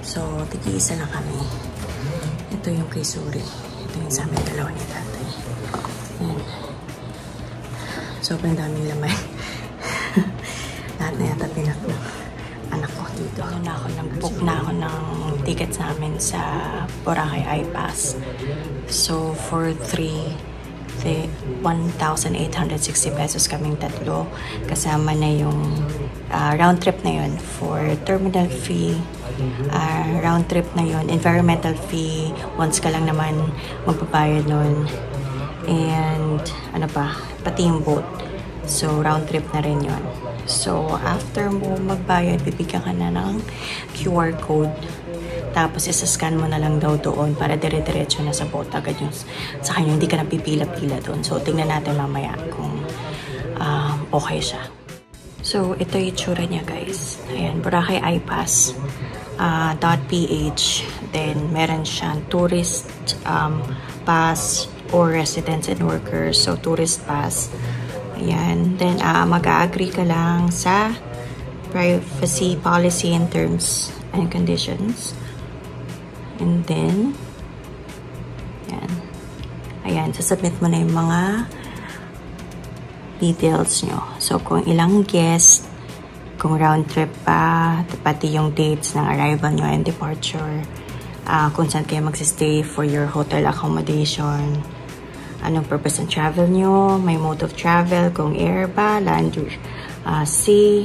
So, tig-iisa na kami. Ito yung kay Suri. Ito yung sa amin dalawa ni tatay. Ayan. Sobrang daming laman. Lahat na yata pinak ng anak ko dito. Nag-book na ako ng ticket sa amin sa Boracay iPass. So, for 1,860 pesos kaming tatlo. Kasama na yung round trip na yun for terminal fee. Round trip na yun. Environmental fee. Once ka lang naman magbabayad nun. And ano pa? Pati yung boat. So, round trip na rin yun. So, after mo magbayad, bibigyan ka na ng QR code. Tapos, isa-scan mo na lang daw doon para dire-diretso na sa boat agad yung sa kanya. Hindi ka na pipila-pila doon. So, tingnan natin mamaya kung okay siya. So, ito yung itsura niya, guys. Ayan, Boracay iPass .ph. Then, meron siyang tourist pass or residents and workers. So, tourist pass. Ayan. Then, mag-a-agree ka lang sa privacy policy and terms and conditions. And then, ayan. Ayan, sasubmit mo na yung mga details nyo. So, kung ilang guests, kung round trip pa, pati yung dates ng arrival nyo and departure, kung saan kayo magsistay for your hotel accommodation, anong purpose ng travel nyo, may mode of travel, kung air ba, land, sea,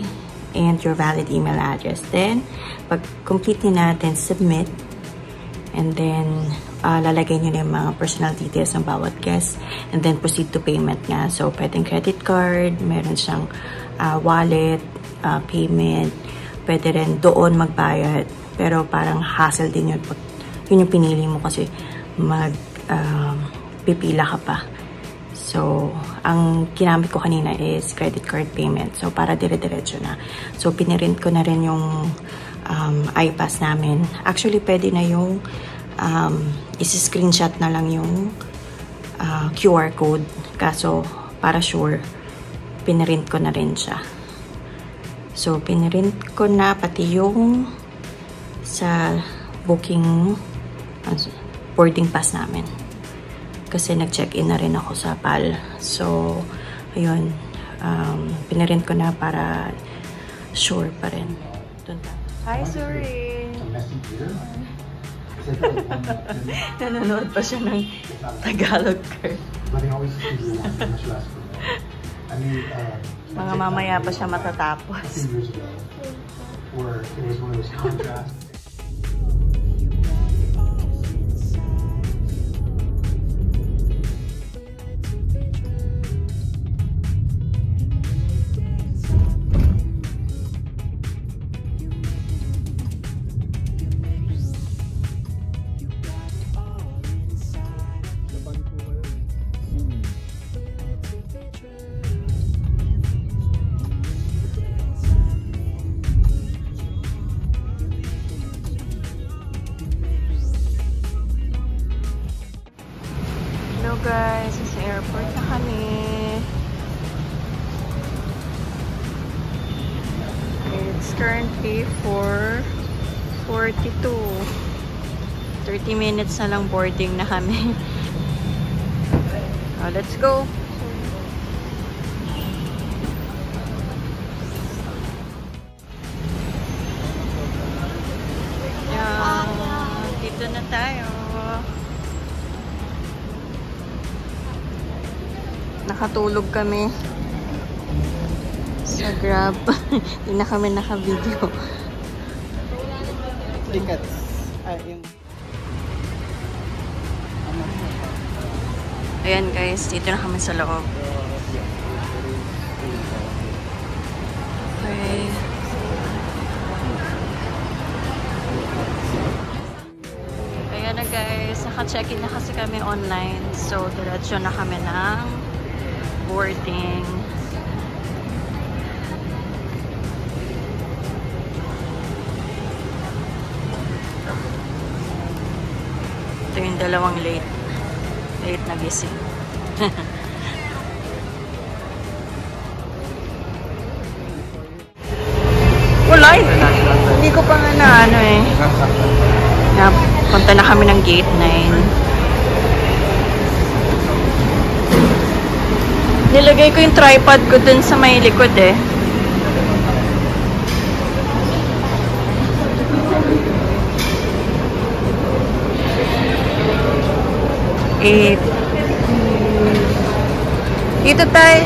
and your valid email address. Then, pag complete nyo natin, submit. And then, lalagay nyo na yung mga personal details ng bawat guest. And then, proceed to payment nga. So, pwedeng credit card, meron siyang wallet, payment. Pwede rin doon magbayad. Pero parang hassle din yun. Yun yung pinili mo kasi pipila ka pa. So, ang ginamit ko kanina is credit card payment. So, para dire-diretso na. So, pinirint ko na rin yung iPass namin. Actually, pwede na yung isi-screenshot na lang yung QR code. Kaso, para sure, pinirint ko na rin siya. So, pinirint ko na pati yung sa booking boarding pass namin. Kasi nag-check-in na rin ako sa PAL. So, ayun. Pinirint ko na para sure pa rin. Hi, Suri! Nanonood pa siya ng Tagalog girl. Mga mamaya pa siya matatapos. Hello guys, sa airport na kami. It's currently 4:42. 30 minutes na lang boarding na kami. Let's go. Dito na tayo. Nakatulog kami sa Grab. Hindi na kami naka-video. Tickets. Ayan guys, dito na kami sa loob. Okay. Ayan na guys, naka-check-in na kasi kami online. So, diretso na kami ng boarding. Ito yung dalawang late na gising. line. Hindi ko pa nga na ano eh. Punta na kami ng gate 9. Nilagay ko yung tripod ko dun sa may likod eh. Dito tayo.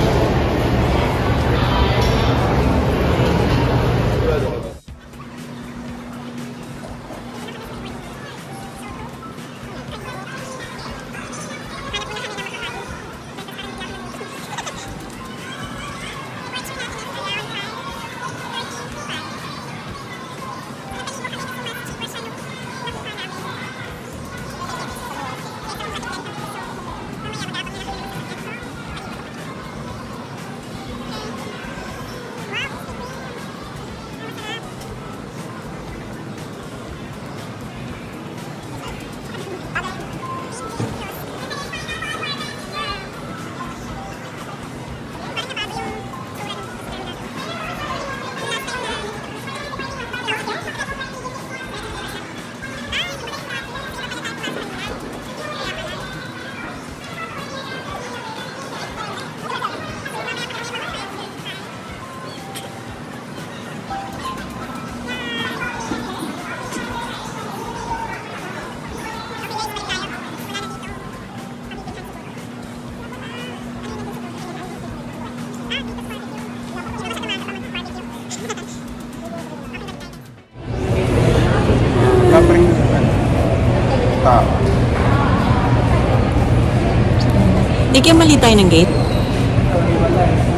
Di kaya mali tayo ng gate?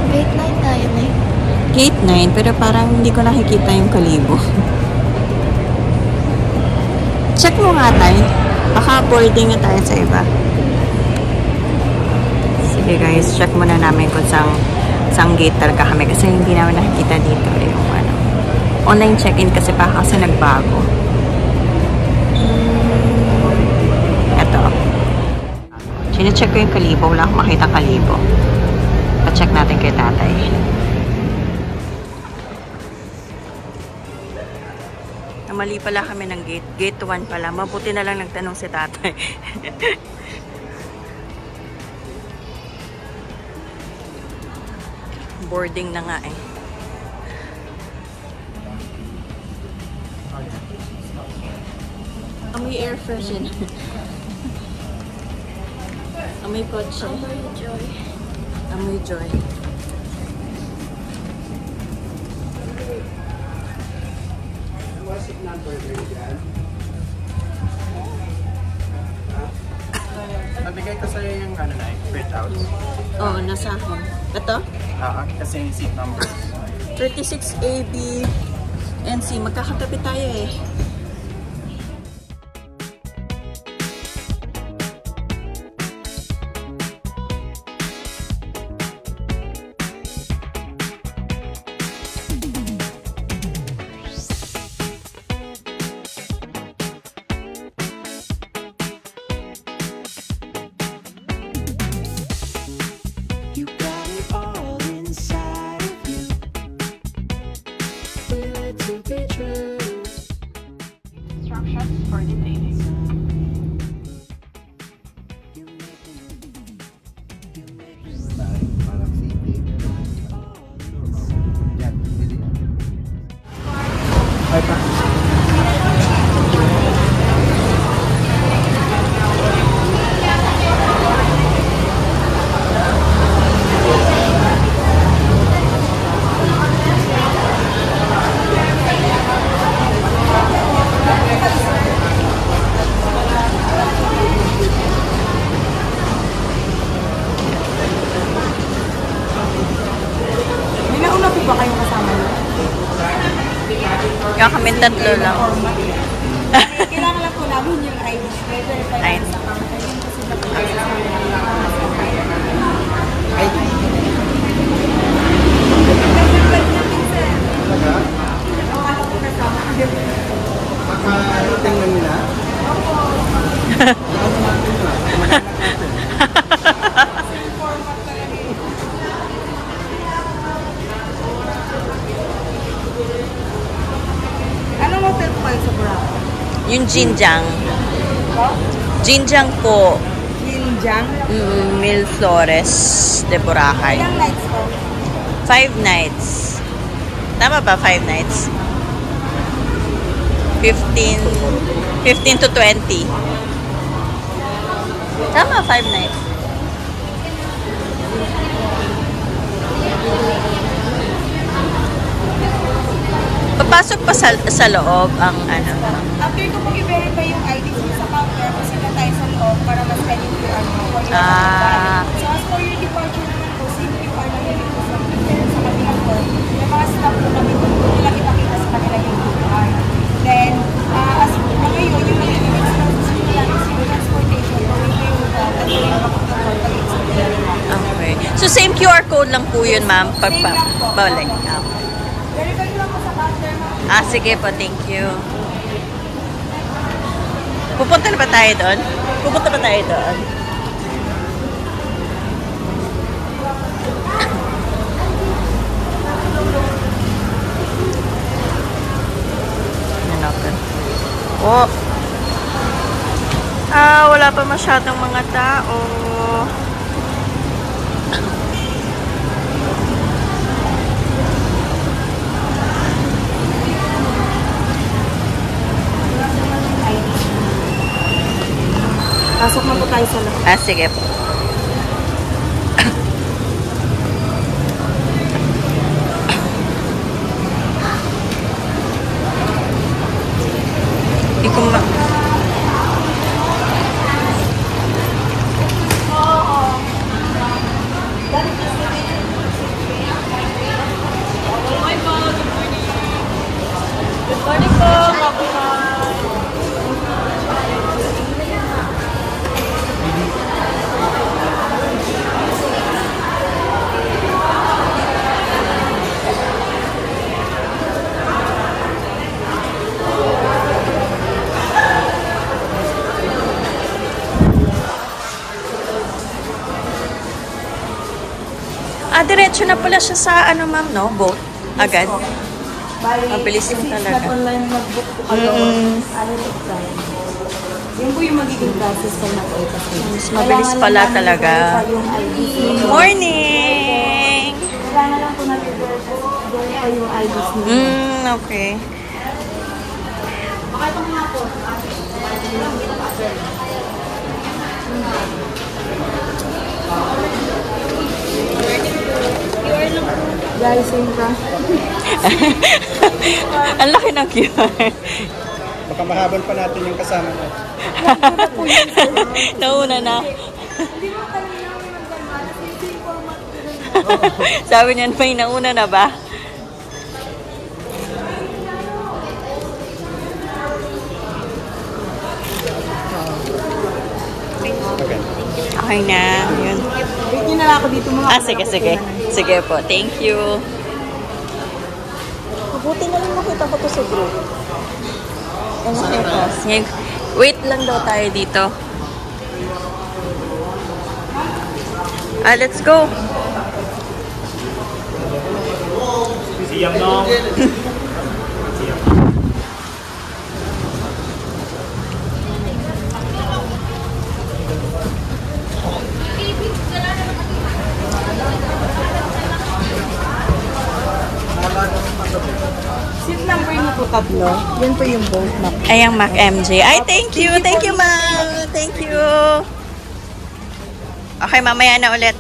Gate 9 tayo na eh. Gate 9, pero parang hindi ko nakikita yung kalibo. Check mo nga tayo. Baka boarding na tayo sa iba. Sige guys, check muna namin kung sang gate talaga kami kasi hindi namin nakikita dito yung ano. Online check-in kasi pa kasi nagbago. Eto. Sine-check ko yung kalibo. Wala akong makita kalibo. Pa-check natin kay tatay. Mali pala kami ng gate. Gate 1 pala. Mabuti na lang nagtanong si tatay. Boarding na nga eh. Amoy air freshener. Amoy kotse. Amoy joy. Amoy joy. Nabigay ko sa'yo yung ano na, printouts. Oo, nasa akin. Ito? Kasi yung seat numbers. 36AB and C. Magkakatabi tayo eh. For detailing. Kaya kami tatlo lang. Kailangan lang po namin yung ID. Ayun. Tingnan nila. Yung Jinjang. Jinjang po. Jinjang. Mil Flores de Boracay. Ilang nights po? 5 nights. Tama ba 5 nights? 15 to 20. Tama, 5 nights. Papasok pa sa loob ang ano. After ko po i-verify yung ID sa counter, kasi na tayo sa loob para mas-scan yung QR mo. So as for your departure naman po, same QR na yun po sa kabilang po. May mga staff po kami po, nila ipakita sa kanila yung QR. Then, as ngayon, yung magiging expenses nila is yung transportation, yung at yung Okay. So same QR code lang po yun, ma'am. Same lang po. Balik. Verify ko lang po sa counter, ma'am. Sige po, thank you. Pupunta na ba tayo doon? Pupunta ba tayo doon? Oh. Wala pa masyadong mga tao. Pasok na po tayo sa loob. Sige po. Hindi ko ma... Good morning po. Diretso na pala siya sa ano, ma'am, no? Boat. Agad. Mabilis lang talaga. Kasi online mag-book po kayo. Ano to time? Yun po yung magiging process ko na po. Mas mabilis pala talaga. Morning! Kailangan lang po natin doon pa yung IDs niyo. Okay. Okay pang nga po. Guys, same ka. Ang laki ng QR. Baka mahabol pa natin yung kasama natin. Nauna na. Sabi niyan, may nauna na ba? Okay na. Yun. Wait nyo na lang ako dito mga. Sige. Sige po. Thank you. Mabuti na lang makita ko to sa group. Wait lang daw tayo dito. Let's go. Siyam no? Seat number niyo po tatlo. Yan po yung boat map. Ay, ang Mac MJ. Ay, thank you. Thank you, ma'am. Thank you. Okay, mamaya na ulit.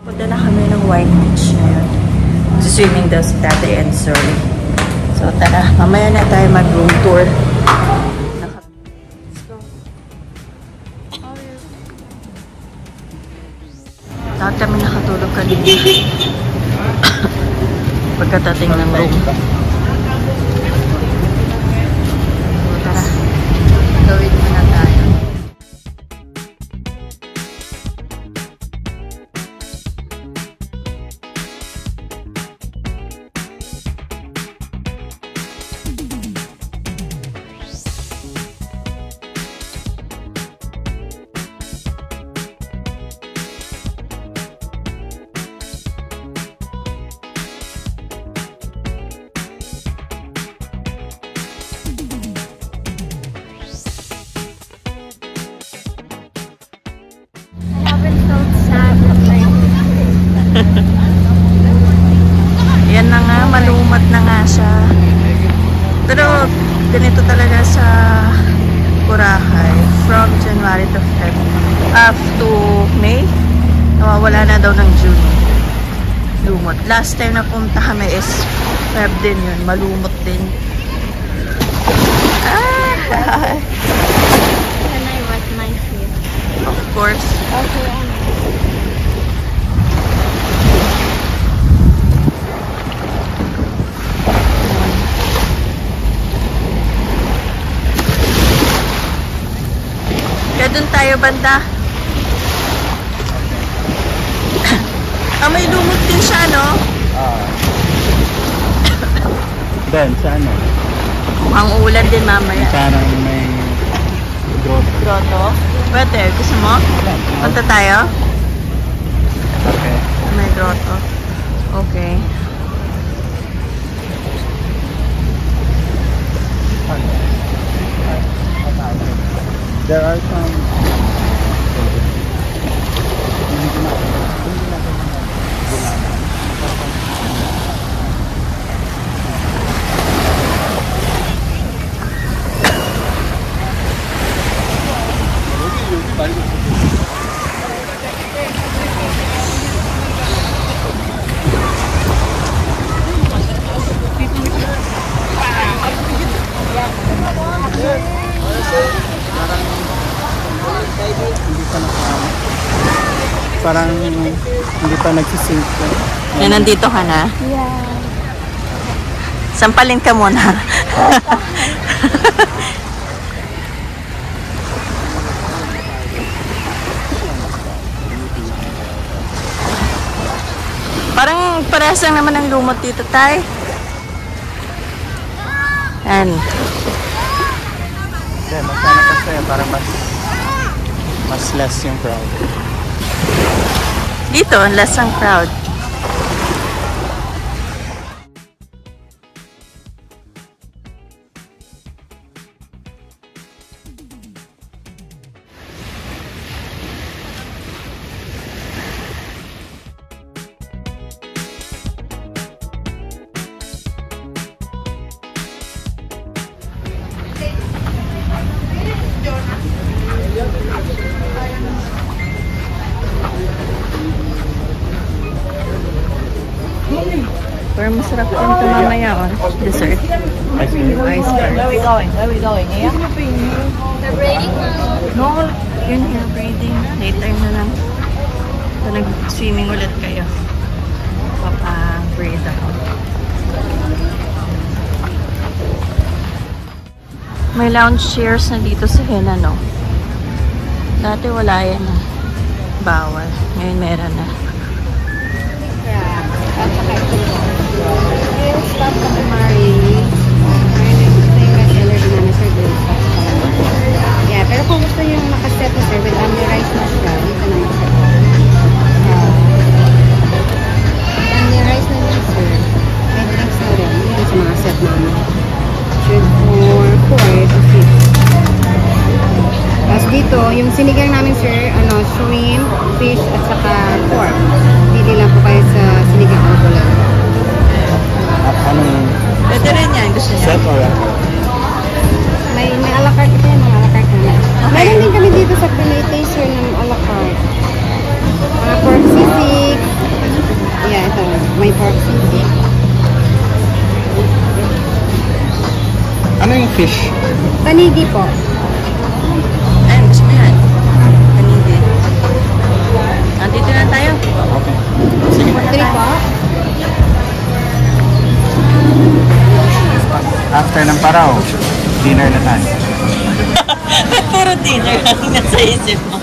Punta na kami ng White Beach ngayon. Swimming daw si Tatay and Sir. So tara, mamaya na tayo mag-room tour. Let's go. Lahat kami nakatulog kanina. Pagkatating ng room. So tara, gawin mo na tayo. lumot na nga siya. Pero ganito talaga sa Boracay from January to to May. Nawawala na daw ng June. Lumot. Last time na punta kami is Feb din yun. Malumot din. Can I wash my feet? Of course. Okay. Kaya dun tayo banda. May lumot din siya, no? Ben, sa ano? Mukhang uulan din mamaya. Parang may growth. Grotto? Pwede. Gusto mo? Punta tayo? Okay. May grotto. Okay. There are some parang hindi pa nagsisync. Yan, nandito ka na? Yeah. Sampalin ka muna. Parang parehas lang naman ang lumot dito, tay. Yan. Okay, magkano kasi para mas less yung crowd. Dito, less ang crowd. Pero masarap din ito mamaya, oh. Dessert. Ice cream. Ice cream. Where we going? Yeah? The braiding No, yun hair braiding. Later na lang. So, nag-swimming ulit kayo. Papa-braid ako. May lounge chairs na dito sa Hena, no? Dati wala yan. Bawal. Ngayon meron na. At saka ito. Yung stop sa Mari. Same as energy na sir. Yeah, pero kung gusto yung nakaset na sir, with only rice na siya, dito na yung sir. Only rice na yun sir. May drinks na rin. Yun sa mga set namin. Should for 4 to 6. Tapos dito, yung sinigang namin sir, shrimp, fish, at saka pork. Pili lang po kayo sa sinigang o bulan. Anong Pwede rin yan. Gusto niya. set or May a la carte ito yan, mga a la carte na. Okay. Meron din kami dito sa Pinay sir ng a la carte. Mga pork sisig. Yeah, ito. May pork sisig. ano yung fish? Panigi po. Ayun, gusto mo yan. Kanindi. Nandito na tayo. Okay. Sige. 3 po. After ng paraw, dinner na tayo. Puro dinner ang nasa isip mo.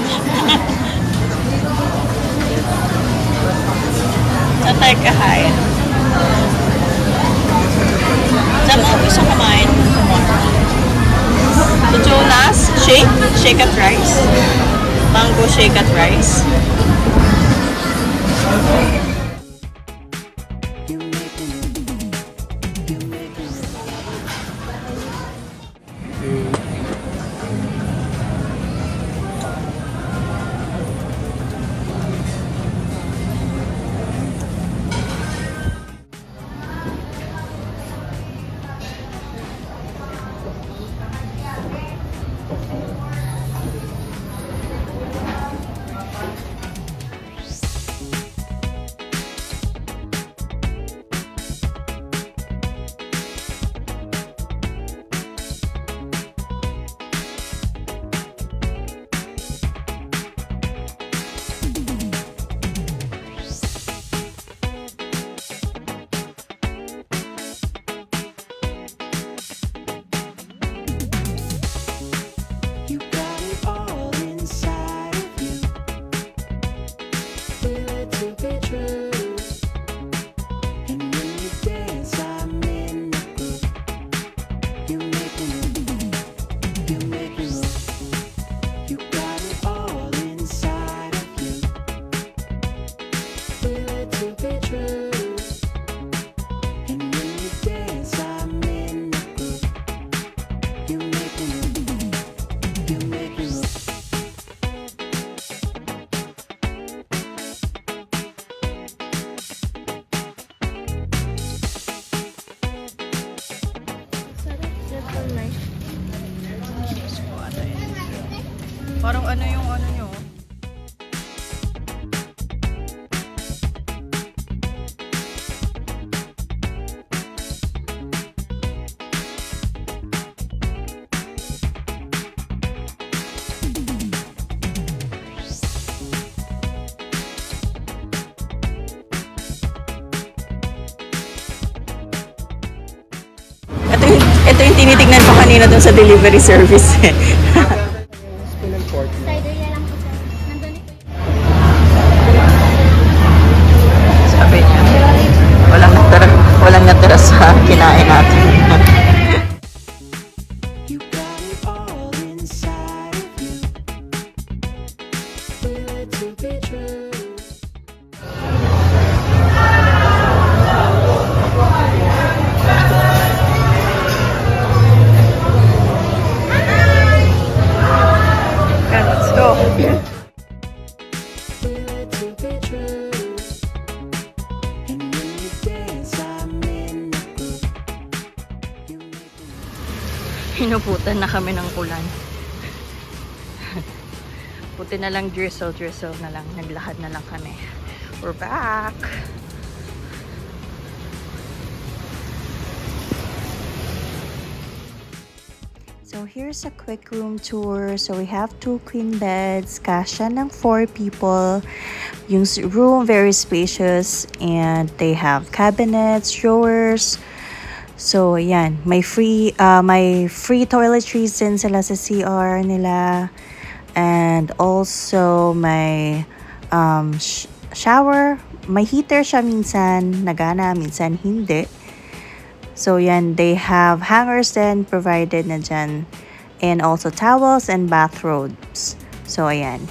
Saan tayo kahain? Saan mo gusto kumain? So, Jonas, shake at rice. Mango shake at rice. ano yung ano nyo. Ito yung tinitignan ko kanina dun sa delivery service. Spoon and fork. Cider yan lang po sir. Nandun ito. Sabi niya, walang natira sa kinain natin. Let's go. Hinuputan na kami ng ulan. Puti na lang drizzle na lang. Naglakad na lang kami. We're back! So here's a quick room tour. So we have 2 queen beds, kasya ng 4 people. Yung room very spacious and they have cabinets, drawers. So ayan, may free toiletries din sila sa CR nila. And also may shower, may heater siya minsan, nagana, minsan hindi. So yan, they have hangers then provided na dyan. And also towels and bathrobes. So ayan.